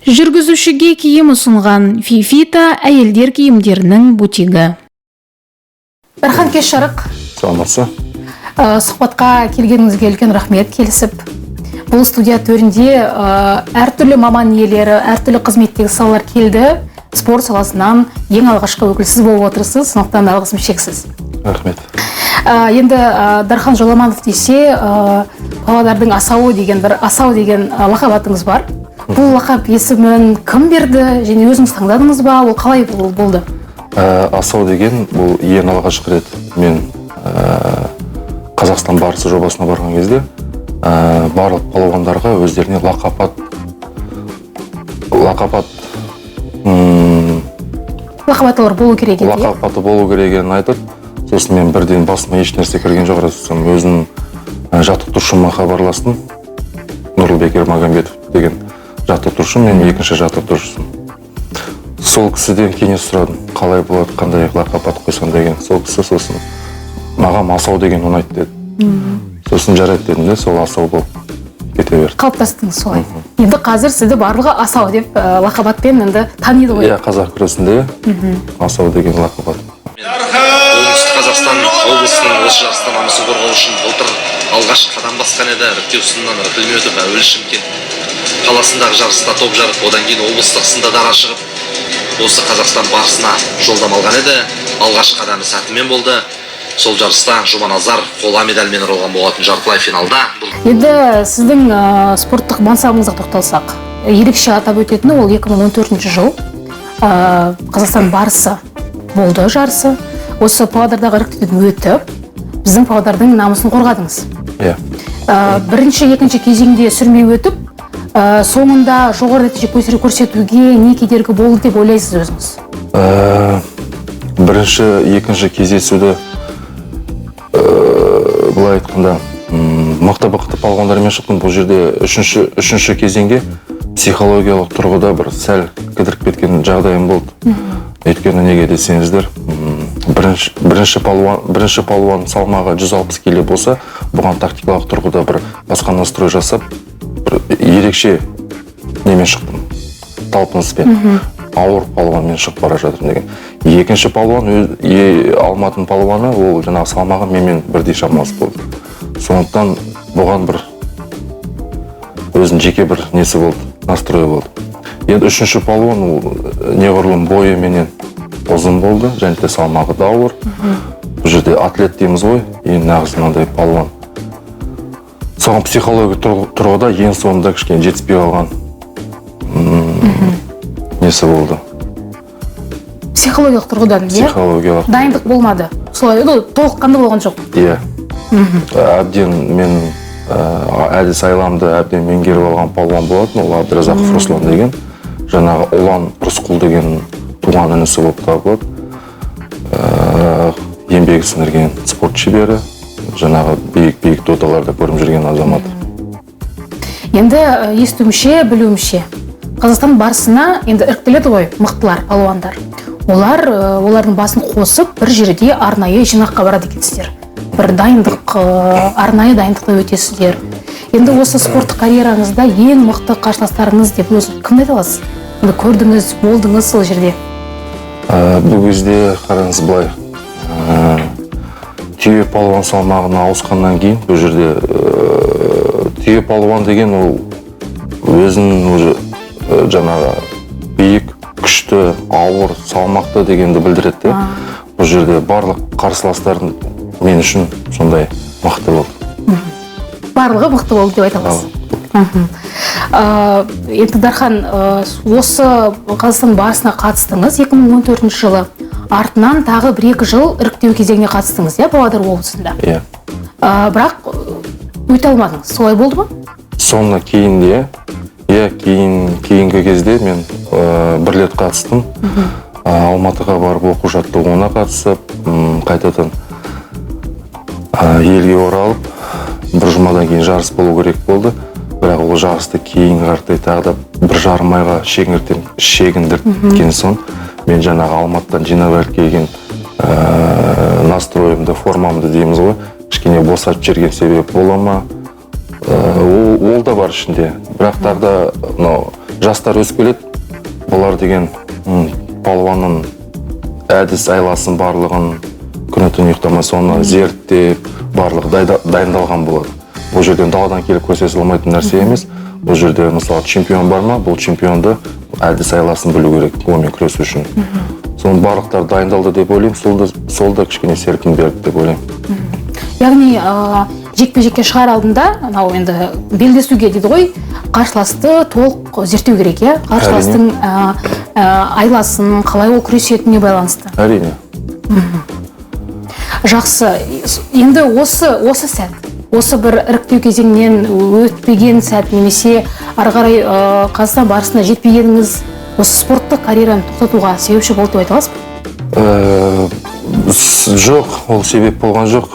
Жүргізушіге киім ұсынған Фифита әйелдер киімдерінің бутигі. Дархан, кеш жарық. Саламатсыз. Сұхбатқа келгеніңізге үлкен рахмет, келісіп. Бұл студия төрінде әртүрлі маман иелері, әртүрлі қызметтегі салалар келді. Спорт саласынан ең алғашқы өкілсіз болып отырсыз, сондықтан алғысым шексіз. Рахмет. Енді Дархан Жоламанов десе, Павлодардың асауы деген лақап атыңыз бар. Бұл лақап есімін кім берді, және өзіңіз таңдадыңыз ба, ол қалай болды? Асау деген бұл ең алғашқы рет мен Қазақстан барысы жобасына барған кезде барлық палуандарға өздеріне лақап атылар болу керек еді. Лақап аты болу керегенін айтып, сосын мен бірден басыма еш нәрсе кірген жоқ, өзім жаттықтырушыма хабарластым. Нұрлыбек Ермагамбетов деген жаттықтырушы, мен екінші жаттықтырушысым. Сол кісіден кеңес сұрадым, қалай болады, қандай лақап ат қойсам деген. Сол кісі сосын маған асау деген ұнайды деді. Сосын жарайды дедім де, сол асау болып кете берді. Қалыптастыңыз солай. Енді қазір сізді барлығы асау деп лақап атпен енді таниды ғой. Иә, қазақ күресінде асау деген лақап ат. Оңтүстік Қазақстан облысының осы жарыста намысын қорғау үшін былтыр алғаш қадам басқан еді. Іріктеу сынынан іркілмей өтіп, әуелі Шымкент қаласындағы жарыста топ жарып, одан кейін облыстық сында дара шығып, осы Қазақстан барысына жолдама алған еді. Алғашқы қадамы сәтімен болды. Сол жарыста Жұманазар қола медальмен оралған болатын жартылай финалда. Енді сіздің спорттық мансабыңызға тоқталсақ, ерекше атап өтетіні ол 2014 жыл Қазақстан барысы болды жарысы. Осы Павлодардағы іріктеуден өтіп, біздің Павлодардың намысын қорғадыңыз. Иә. Бірінші, екінші кезеңде сүрмей өтіп, соңында жоғары нәтиже көрсетуге не кедергі болды деп ойлайсыз өзіңіз? Бірінші, екінші кездесуді былай айтқанда мықты палуандармен шықтым. Бұл жерде үшінші кезеңге психологиялық тұрғыда бір сәл кідіріп кеткен жағдайым болды. Өйткені неге десеңіздер, бірінші палуан салмағы 160 келі болса, бұған тактикалық тұрғыда бір басқа настрой жасап, ерекше немен шықтым, талпыныспен. Ауыр палуанмен шығып бара жатырмын деген. Екінші палуан, Алматының палуаны, ол жаңағы салмағы менімен бірдей шамасы болды. Сондықтан бұған бір өзінің жеке бір несі болды, настройы болды. Енді үшінші палуан неғұрлым бойы менен ұзын болды, және де салмағы да ауыр. Бұл жерде атлет дейміз ғой, ең нағыз мынандай палуан. Соған психология тұрғыда ең соңында кішкене жетіспей қалған несі болды. Психологиялық тұрғыдан, иә? Психологиялық. Дайындық болмады. Солай, толыққанды болған жоқ. Иә. Әбден мен әдіс айламды әбден меңгеріп алған палуан болатын, ол Абдразақов Руслан деген. Жаңағы Ұлан Рысқұл деген туған інісі болып табылады. Еңбегі сіңірген спорт шебері, жаңағы биік додаларда көріп жүрген азамат. Енді естуімше, білуімше, Қазақстан барысына енді іріктеледі ғой, мықтылар, палуандар. Олардың басын қосып, бір жерде арнайы жинаққа барады екенсіздер. Бір арнайы дайындықта өтесіздер. Енді осы спорттық карьераңызда ең мықты қарсыластарыңыз деп өзіңіз кімді айта аласыз? Көрдіңіз, болдыңыз сол жерде? Бұл кезде қараңыз былай, түйе палуан салмағына ауысқаннан кейін, бұл жерде түйе палуан деген ол өзінің уже жаңағы биік, күшті, ауыр, салмақты дегенді білдіреді. Бұл жерде барлық қарсыластардың мен үшін сондай мықты болды. Барлығы мықты болды деп айта аласыз. Енді Дархан, осы Қазақстан барысына қатыстыңыз 2014 жылы. Артынан тағы 1-2 жыл іріктеу кезеңіне қатыстыңыз, иә, Павлодар облысында. Иә. Бірақ өте алмадыңыз, солай болды ма? Соңына кейін де, кейінгі қазіргі кезде мен бір рет қатыстым. Алматыға барып оқу жаттығуына қатысып, қайтадан елге оралып, бір жұмадан кейін жарыс болу керек болды. Бірақ ол жарысты кейін қартай тағы да 1,5 айға шегіндірткен соң, мен жаңағы Алматыдан жинап алып келген настройымды, формамды дейміз ғой, кішкене босатып жіберген себеп бола ма? Ол да бар ішінде. Бірақ тағы да жастар өсіп келеді. Бұлар деген палуанның әдіс айласын барлығын күні-түн ұйықтамай соны зерттеп, барлығы дайындалған болады. Бұл жерден даладан келіп көрсете салмайтын нәрсе емес. Бұл жерде мысалы чемпион бар ма? Бұл чемпионды әдіс айласын білу керек, онымен күресу үшін. Соның барлықтар дайындалды деп ойлаймын, сол да кішкене серпін берді деп ойлаймын. Яғни жекпе-жекке шығар алдында, енді белдесуге дейді ғой, қарсыласты толық зерттеу керек, иә? Қарсыластың айласын, қалай ол күресетініне байланысты. Әрине. Жақсы. Енді осы сәт, осы бір іріктеу кезеңнен өтпеген сәт, немесе ары қарай Қазақстан барысына жетпегеніңіз осы спорттық карьераны тоқтатуға себепші болды деп айта аласыз ба? Жоқ, ол себеп болған жоқ.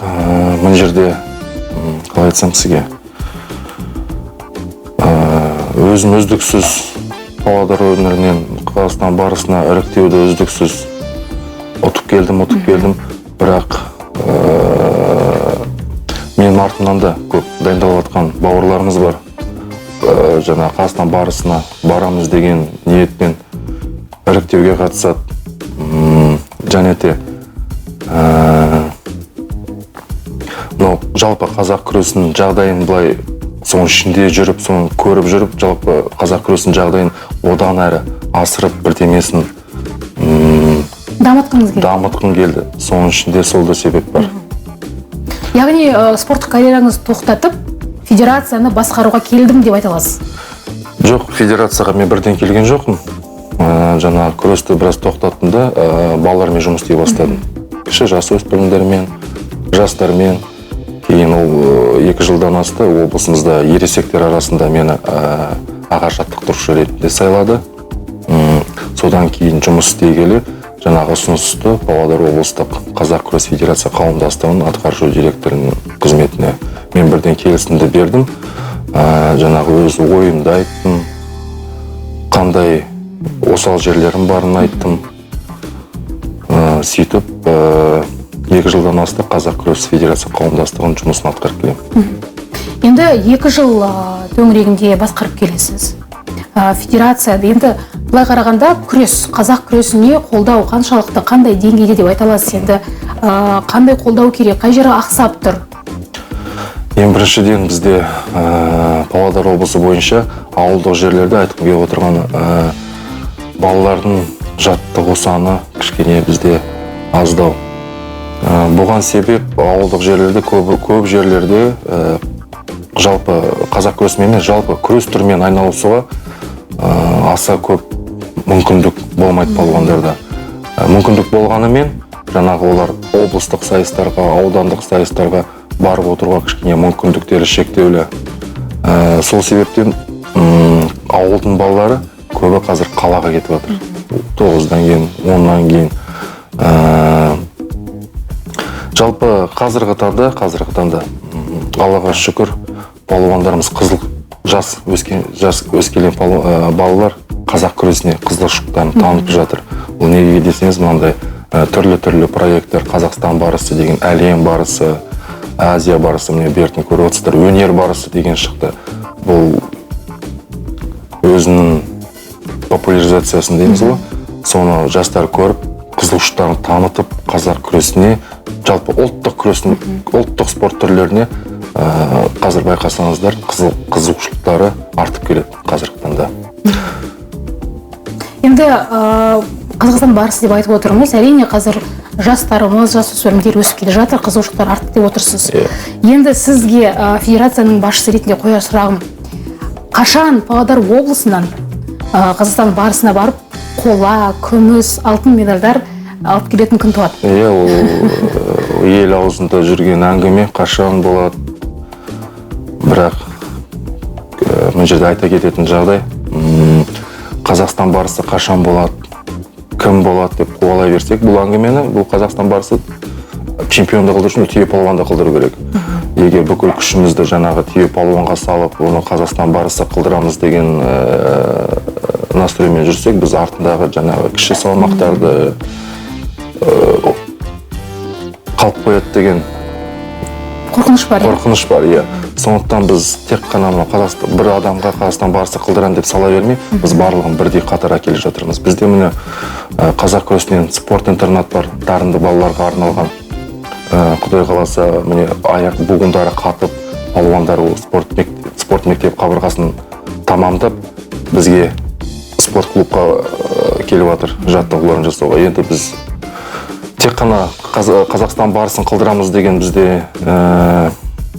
Мына жерде қалай айтсам сізге, өзім үздіксіз павлодар өңірінен Қазақстан барысына іріктеуді үздіксіз ұтып келдім. Бірақ менің артымнан да көп дайындалып жатқан бауырларымыз бар. Жаңа Қазақстан барысына барамыз деген ниетпен іріктеуге қатысады. Және де жалпы қазақ күресінің жағдайын былай соның ішінде жүріп, соны көріп жүріп, жалпы қазақ күресінің жағдайын одан әрі асырып бірдемесін дамытқым келді. Соның ішінде сол да себеп бар. Яғни спорттық карьераңызды тоқтатып, федерацияны басқаруға келдім деп айта аласыз? Жоқ, федерацияға мен бірден келген жоқпын. Жаңа күресті біраз тоқтаттым да, балалармен жұмыс істей бастадым. Кіші жасөспірімдермен, жастармен. Кейін ол 2 жылдан асты, облысымызда ересектер арасында мені аға жаттықтырушы ретінде сайлады. Содан кейін жұмыс істей келе, жаңағы ұсынысты Павлодар облыстық Қазақ күрес федерация қауымдастығының атқарушы директорының қызметіне мен бірден келісімді бердім. Жаңағы өз ойымды айттым, қандай осал жерлерім барын айттым. Сөйтіп 2 жылдан асты Қазақ күрес федерация қауымдастығының жұмысын атқарып келемін. Енді 2 жыл төңірегінде басқарып келесіз. Федерацияда енді былай қарағанда күрес, қазақ күресіне қолдау қаншалықты, қандай деңгейде деп айта аласыз? Енді қандай қолдау керек, қай жері ақсап тұр? Ең біріншіден бізде Павлодар облысы бойынша ауылдық жерлерде айтқым келіп отырған балалардың жаттығу саны кішкене бізде аздау. Бұған себеп ауылдық жерлерде, көп жерлерде жалпы қазақ күресімен емес, жалпы күрес түрімен айналысуға аса көп мүмкіндік болмайды палуандарда. Мүмкіндік болғанымен, жаңағы олар облыстық сайыстарға, аудандық сайыстарға барып отыруға кішкене мүмкіндіктері шектеулі. Сол себептен ауылдың балалары көбі қазір қалаға кетіп жатыр. 9-дан кейін, 10-нан кейін. Жалпы қазіргі таңда Аллаға шүкір, палуандарымыз жас өскелең балалар қазақ күресіне қызығушылықтарын танытып жатыр. Бұл неге десеңіз, мынандай түрлі проекттер, Қазақстан барысы деген, әлем барысы, Азия барысы, міне бертін көріп отырсыздар, өнер барысы деген шықты. Бұл өзінің популяризациясын дейміз ғой. Соны жастар көріп, қызығушылықтарын танытып, қазақ күресіне, жалпы ұлттық күрестің, ұлттық спорт түрлеріне қазір байқасаңыздар, қызығушылықтары артып келеді қазіргі таңда. Енді Қазақстан барысы деп айтып отырмыз. Әрине қазір жастарымыз, жасөспірімдер өсіп келе жатыр, қызығушылықтар артты деп отырсыз. Енді сізге федерацияның басшысы ретінде қояр сұрағым, қашан Павлодар облысынан Қазақстан барысына барып, қола, күміс, алтын медальдар алып келетін күн туады? Ол ел аузында жүрген әңгіме, қашан болады. Бірақ мына жерде айта кететін жағдай, Қазақстан барысы қашан болады, кім болады деп қуалай берсек, бұл әңгімені, бұл Қазақстан барысы чемпионды қылдыру үшін түйе палуанды қылдыру керек. Егер бүкіл күшімізді жаңағы түйе палуанға салып, оны Қазақстан барысы қылдырамыз деген настроймен жүрсек, біз артындағы жаңағы кіші салмақтарды қалып қояды деген қорқыныш бар. Қорқыныш бар, иә. Сондықтан біз тек қана бір адамға Қазақстан барысы қылдырам деп сала бермей, біз барлығын бірдей қатар әкеліп жатырмыз. Бізде міне қазақ күресінен спорт интернат бар, дарынды балаларға арналған. Құдай қаласа, міне аяқ буғындары қатып, палуандар ол спорт мектеп қабырғасын тамамдап, бізге спорт клубқа келіп жатыр, жаттығуларын жасауға. Енді біз тек қана Қазақстан барысын қылдырамыз деген бізде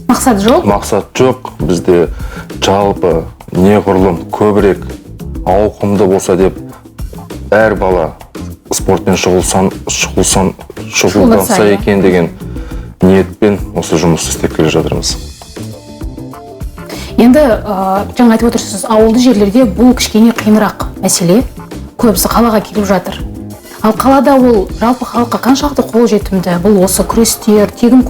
Мақсат жоқ? Мақсат жоқ. Бізде жалпы неғұрлым көбірек ауқымды болса деп, әр бала спортпен шұғылданса екен деген ниетпен осы жұмысты істеп келе жатырмыз. Енді жаңа айтып отырсыз, ауылды жерлерде бұл кішкене қиынырақ мәселе. Көбісі қалаға келіп жатыр. Ал қалада ол жалпы халыққа қаншалықты қол жетімді? Бұл осы күрестер, тегін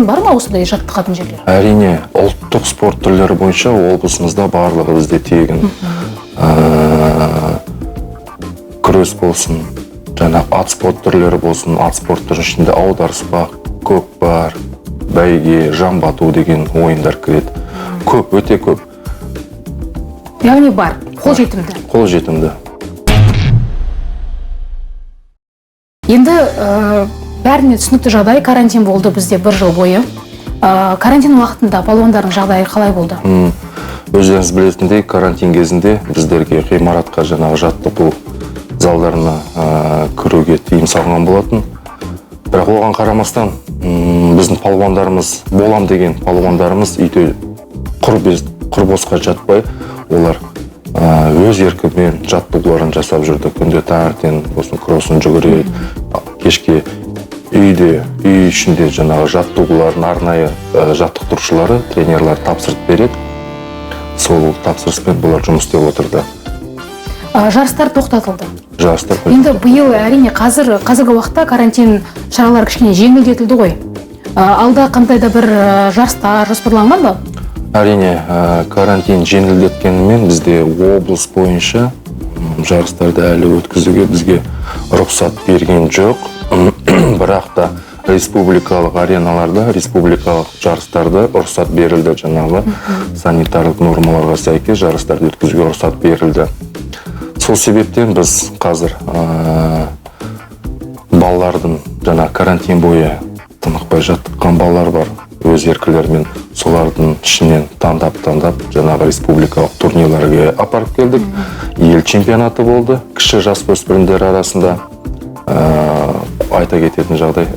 бар ма осындай жаттығатын жерлер? Әрине, ұлттық спорт түрлері бойынша облысымызда барлығы бізде тегін. Күрес болсын, жаңа ат спорт түрлері болсын, ат спорт түрінің ішінде аударыспақ, көкпар, бәйге, жамбату деген ойындар кіреді. Көп, өте көп. Яғни бар, қол жетімді. Қол жетімді. Енді бәріне түсінікті жағдай, карантин болды бізде 1 жыл бойы. Карантин уақытында палуандардың жағдайы қалай болды? Өздеріңіз білетіндей, карантин кезінде біздерге ғимаратқа жаңағы жаттығу залдарына кіруге тыйым салынған болатын. Бірақ оған қарамастан біздің палуандарымыз, болам деген палуандарымыз үйде құр босқа жатпай, олар өз еркімен жаттығуларын жасап жүрді. Күнде таңертең осының кроссын жүгіреді, кешке үй ішінде жаңағы жаттығуларын арнайы жаттықтырушылары, тренерлер тапсырып береді. Сол тапсырыспен бұлар жұмыс істеп отырды. Жарыстар тоқтатылды. Енді биыл әрине қазіргі уақытта карантин шаралары кішкене жеңілдетілді ғой. Алда қандай да бір жарыстар жоспарланған ба? Әрине, карантин жеңілдеткенімен бізде облыс бойынша жарыстарды әлі өткізуге бізге рұқсат берген жоқ. Бірақ та республикалық ареналарда, республикалық жарыстарда рұқсат берілді. Жаңағы санитарлық нормаларға сәйкес жарыстарды өткізуге рұқсат берілді. Сол себептен біз қазір балалардың карантин бойы тынықпай жаттыққан балалар бар. Өз еркілерімен солардың ішінен таңдап жаңағы республикалық турнирлерге апарып келдік. Ел чемпионаты болды. Кіші жасөспірімдер арасында айта кететін жағдай,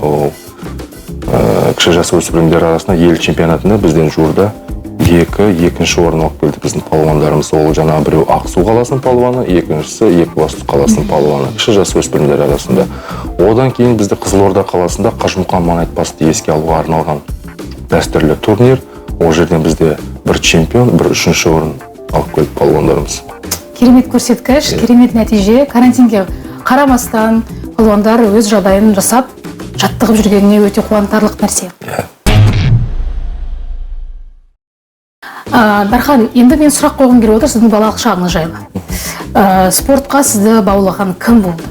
кіші жасөспірімдер арасында ел чемпионатында бізден жуырда екінші орын алып келді біздің палуандарымыз. Ол жаңағы біреу Ақсу қаласының палуаны, екіншісі Екібастұз қаласының палуаны, кіші жасөспірімдер арасында. Одан кейін бізді Қызылорда қаласында Қажымұқан Маңайтпасты еске алуға арналған дәстүрлі турнир. Ол жерден бізде бір чемпион, бір 3-ші орын алып келді палуандарымыз. Керемет көрсеткіш, керемет нәтиже. Карантинге қарамастан палуандар өз жағдайын жасап, жаттығып жүргеніне өте қуантарлық нәрсе. Дархан, енді мен сұрақ қойғым келіп отыр сіздің балалық шағыңыз жайлы. Спортқа сізді баулаған кім болды?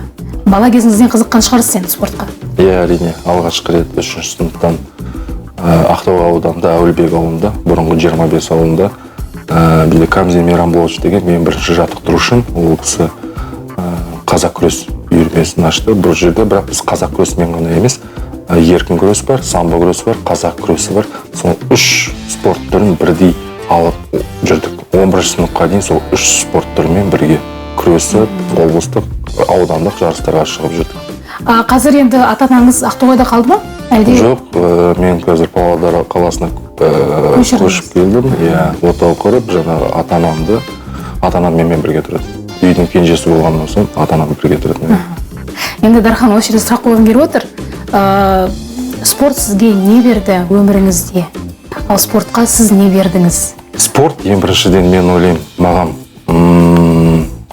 Бала кезіңізден қызыққан шығарсыз енді спортқа? Әрине, алғашқы рет 3-ші сыныптан Ақтау ауданында, Әулбек ауылында, бұрынғы 25 ауылында бізде Камзин Мейрамболович деген мен бірінші жаттықтырушым. Ол кісі қазақ күрес үйірмесін ашты. Бұл жерде бірақ біз қазақ күресімен ғана емес, еркін күрес бар, самбо күресі бар, қазақ күресі бар. Сол 3 спорт түрін бірдей алып жүрдік. 11 сыныпқа дейін сол 3 спорт түрімен бірге күресіп, облыстық, аудандық жарыстарға шығып жүрдік. Қазір енді ата-анаңыз Ақтоғайда қалды ма? Жоқ, мен қазір Павлодар қаласына көшіп келдім. Отау құрып, жаңағы ата-анаммен бірге тұрады. Үйдің кенжесі болғаннан соң ата-анам бірге тұрады. Енді Дархан, осы жерде сұрақ қойғым келіп отыр. Спорт сізге не берді өміріңізде? Ал спортқа сіз не бердіңіз? Спорт, ең біріншіден мен ойлаймын, маған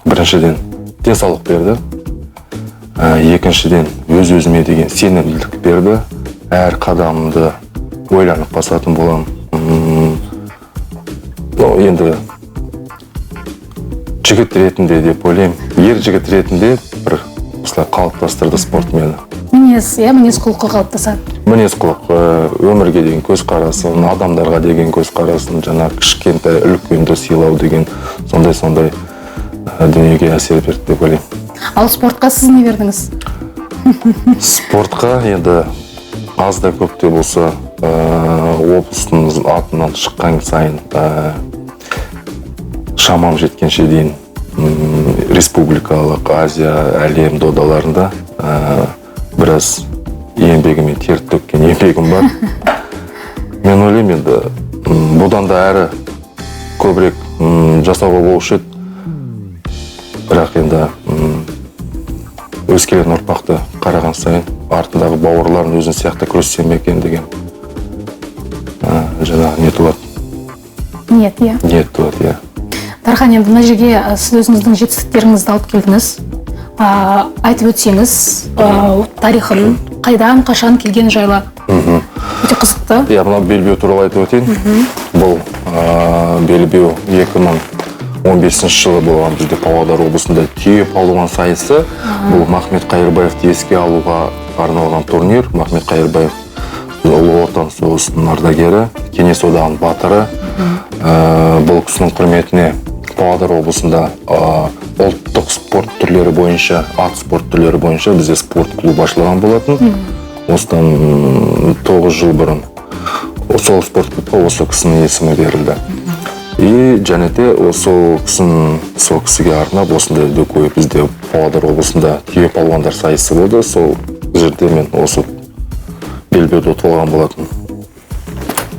бір біріншіден денсаулық берді. Екіншіден өз-өзіме деген сенімділік берді. Әр қадамымды ойланып басатын болам. Енді жігіт ретінде деп ойлаймын. Ер жігіт ретінде бір осылай қалыптастырды спорт мені. Мінез құлқы қалыптасады. Мінез құлық, өмірге деген көзқарасын, адамдарға деген көзқарасын, жаңа кішкентай үлкенді сыйлау деген сондай дүниеге әсер берді деп ойлаймын. Ал спортқа сіз не бердіңіз? Спортқа енді аз да көп те болса облыстың атынан шыққан сайын шамам жеткенше дейін республикалық, Азия, әлем додаларында біраз еңбегімен тер төккен еңбегім бар. Мен ойлаймын енді бұдан да әрі көбірек жасауға болушы еді. Бірақ енді өскелең ұрпақты қараған сайын артындағы бауырларын өзін сияқты күрессем екен деген жаңағы не туады. Ниет туады. Дархан, енді мына жерге сіз өзіңіздің жетістіктеріңізді алып келдіңіз. Айтып өтсеңіз, тарихын, қайдан, қашан келген жайлы. Өте қызықты. Мына белбеу туралы айтып өтейін. Бұл белбеу 2015 жылы болған бізде Павлодар облысында түйе палуан сайысы. Бұл Махмет Қайырбаевты еске алуға арналған турнир. Махмет Қайырбаев Ұлы Отан соғысының ардагері, Кеңес одағының батыры. Бұл кісінің құрметіне Павлодар облысында ұлттық спорт түрлері бойынша, ат спорт түрлері бойынша бізде спорт клуб ашылған болатын. Осыдан 9 жыл бұрын сол спорт клубқа осы кісінің есімі берілді. И және де сол кісіге арнап осындай дөкей бізде Павлодар облысында түйе палуандар сайысы болды. Сол жерде мен осы белбеуді ұтылған болатын.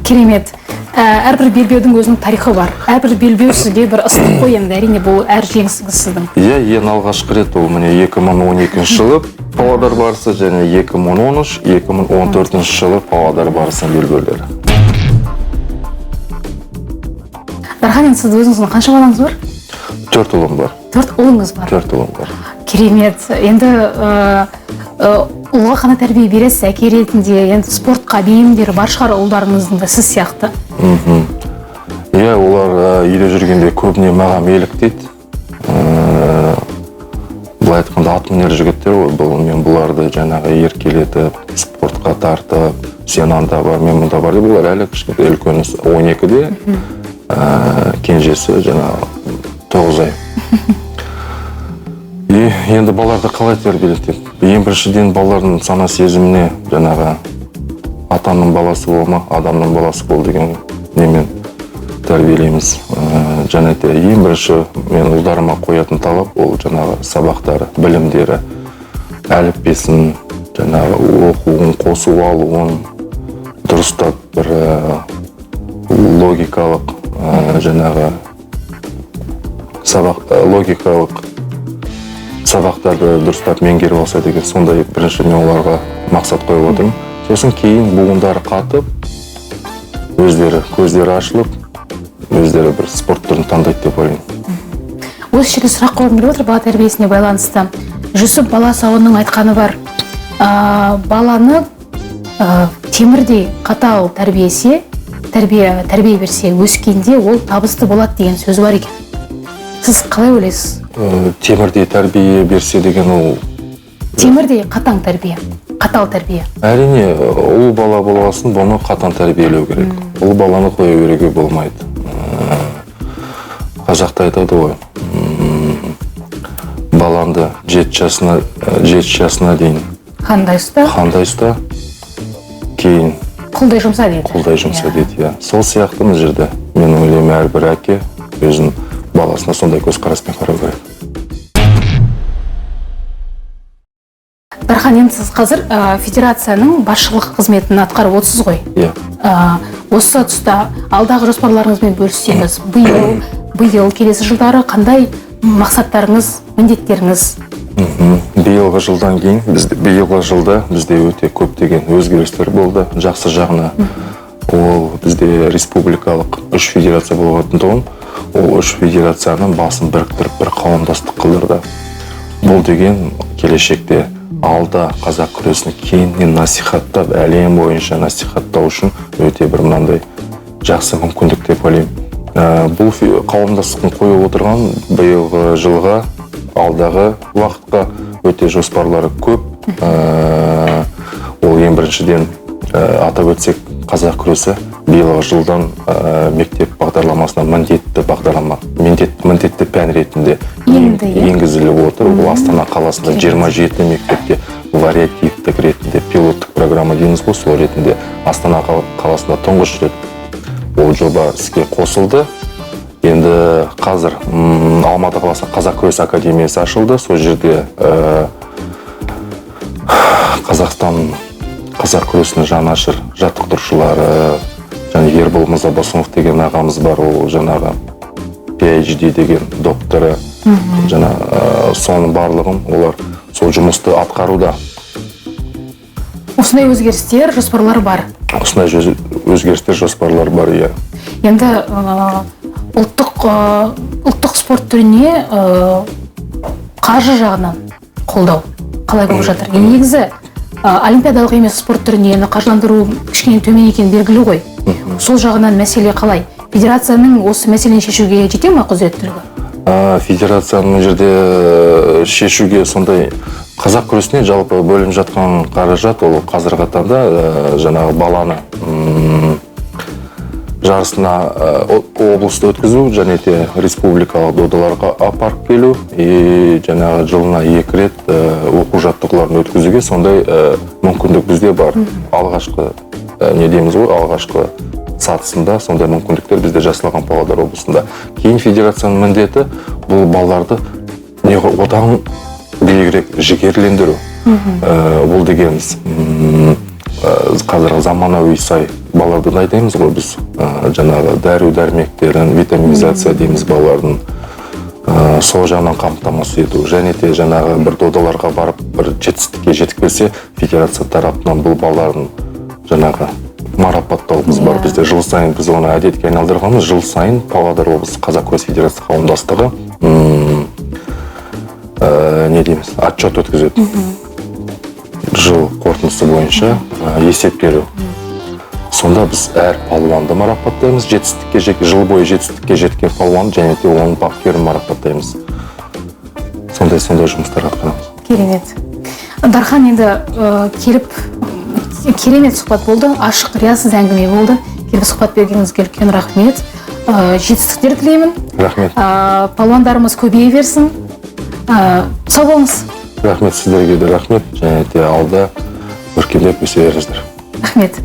Керемет. Әрбір белбеудің өзінің тарихы бар. Әрбір белбеу сізге бір ыстық қой, енді әрине бұл әр жеңісіңіз сіздің. Ең алғашқы рет ол міне 2012 жылы Павлодар барысы және 2013-2014 жылы Павлодар барысының белбеулері. Дархан, сіз өзіңіздің қанша балаңыз бар? 4 ұлым бар. 4 ұлыңыз бар. 4 ұлым бар. Керемет. Енді ұлға қана тәрбие бересіз, әке ретінде, енді спортқа бейімдері бар шығар ұлдарыңыздың да сіз сияқты. Олар үйде жүргенде көбіне маған еліктейді. Былай айтқанда атмінер жігіттер, мен бұларды жаңағы еркелетіп, спортқа тартып, сен анда бар, мен мұнда бар деп, олар әлі кішкентай, үлкені 12-де, кенжесі жаңағы 9 ай. Енді баларды қалай тәрбиелейді? Ең біріншіден балалардың сана сезіміне жаңағы атаның баласы болма, адамның баласы бол деген немен тәрбиелейміз. Және де ең бірінші мен ұлдарыма қоятын талап ол жаңағы сабақтары, білімдері, әліппесін, жаңағы оқуын, қосу алуын, дұрыстап бір логикалық жаңағы логикалық сабақтарды дұрыстап меңгеріп алса деген сондай бірінші мен оларға мақсат қойып отырмын. Сосын кейін буындары қатып, өздері көздері ашылып, өздері бір спорт түрін таңдайды деп ойлаймын. Осы жерде сұрақ қойғым келіп отыр бала тәрбиесіне байланысты. Жүсіп Баласағұнның айтқаны бар. Баланы темірдей қатал тәрбие берсе, өскенде ол табысты болады деген сөз бар екен. Сіз қалай ойлайсыз? Темірдей тәрбие берсе деген ол... Темірдей қатаң тәрбие, қатал тәрбие. Әрине, ұл бала болғасын, бұны қатаң тәрбиелеу керек. Ұл баланы қоя беруге болмайды. Қазақта айтады ғой, баланды 7 жасына дейін Қандай ұста, кейін құлдай жұмса дейді. Сол сияқты мына жерде мен ойлаймын әрбір әке өзінің баласына сондай көзқараспен қарау керек. Дархан, енді сіз қазір федерацияның басшылық қызметін атқарып отырсыз ғой. Осы тұста алдағы жоспарларыңызбен бөліссеңіз, биыл келесі жылдары қандай мақсаттарыңыз, міндеттеріңіз? Биылғы жылдан кейін, биылғы жылда бізде өте көптеген өзгерістер болды. Жақсы жағына ол бізде республикалық 3 федерация болғандығын, ол үш федерацияның басын біріктіріп бір қауымдастық қылдырды. Бұл деген келешекте алда қазақ күресін кеңінен насихаттап, әлем бойынша насихаттау үшін өте бір мынандай жақсы мүмкіндік деп ойлаймын. Бұл қауымдастықтың қойып отырған биылғы жылға, алдағы уақытқа өте жоспарлары көп. Ол ең біріншіден атап өтсек, қазақ күресі биылғы жылдан мектеп бағдарламасына міндетті пән ретінде енгізіліп отыр. Ол Астана қаласында 27 мектепте вариативтік ретінде пилоттық программа дейміз ғой, сол ретінде Астана қаласында тұңғыш рет ол жоба іске қосылды. Енді қазір Алматы қаласында Қазақ күрес академиясы ашылды. Сол жерде Қазақстан қазақ күресінің жанашыр жаттықтырушылары, және Ербол Мырзабасымов деген ағамыз бар, ол жаңағы PhD деген докторы, жаңа соның барлығын олар сол жұмысты атқаруда. Осындай өзгерістер, жоспарлар бар. Осындай өзгерістер, жоспарлар бар, иә. Енді ұлттық спорт түріне қаржы жағынан қолдау қалай болып жатыр? Негізі олимпиадалық емес спорт түріне қаржыландыру кішкене төмен екені белгілі ғой. Сол жағынан мәселе қалай? Федерацияның осы мәселені шешуге жете ме құзыреттілігі? Федерацияның жерде шешуге сондай қазақ күресіне жалпы бөлініп жатқан қаражат, ол қазіргі таңда жаңағы баланы жарысына облыста өткізу, және де республикалық додаларға апарып келу, жаңағы жылына 2 рет оқу жаттығуларын өткізуге сондай мүмкіндік бізде бар. Алғашқы не дейміз ғой, алғашқы сатысында сондай мүмкіндіктер бізде жасалған Павлодар облысында. Кейін федерацияның міндеті бұл балаларды одан биігірек жігерлендіру. Бұл дегеніміз қазіргі заманауи сай балаларды айтаймыз ғой біз, жаңағы дәру-дәрмектерін, витаминизация дейміз балалардың, сол жағынан қамтамасыз ету, және де жаңағы бір додаларға барып бір жетістікке жетіп келсе, федерация тарапынан бұл балалардың жаңағы марапаттауымыз бар. Бізде жыл сайын біз оны әдетке айналдырғанбыз. Жыл сайын Павлодар облысы Қазақ күрес федерация қауымдастығы не дейміз, отчет өткізеді. Жыл қорытындысы бойынша есеп беру. Сонда біз әр палуанды марапаттаймыз, жыл бойы жетістікке жеткен палуан, және де оның бапкерін марапаттаймыз. Сондай жұмыстар атқарамыз. Керемет. Дархан, енді керемет сұхбат болды, ашық, риясыз әңгіме болды. Келіп сұхбат бергеніңізге үлкен рахмет. Жетістіктер тілеймін. Рахмет. Палуандарымыз көбейе берсін. Сау болыңыз. Рахмет, сіздерге де рахмет, және де алда өркендеп өсе беріңіздер. Рахмет.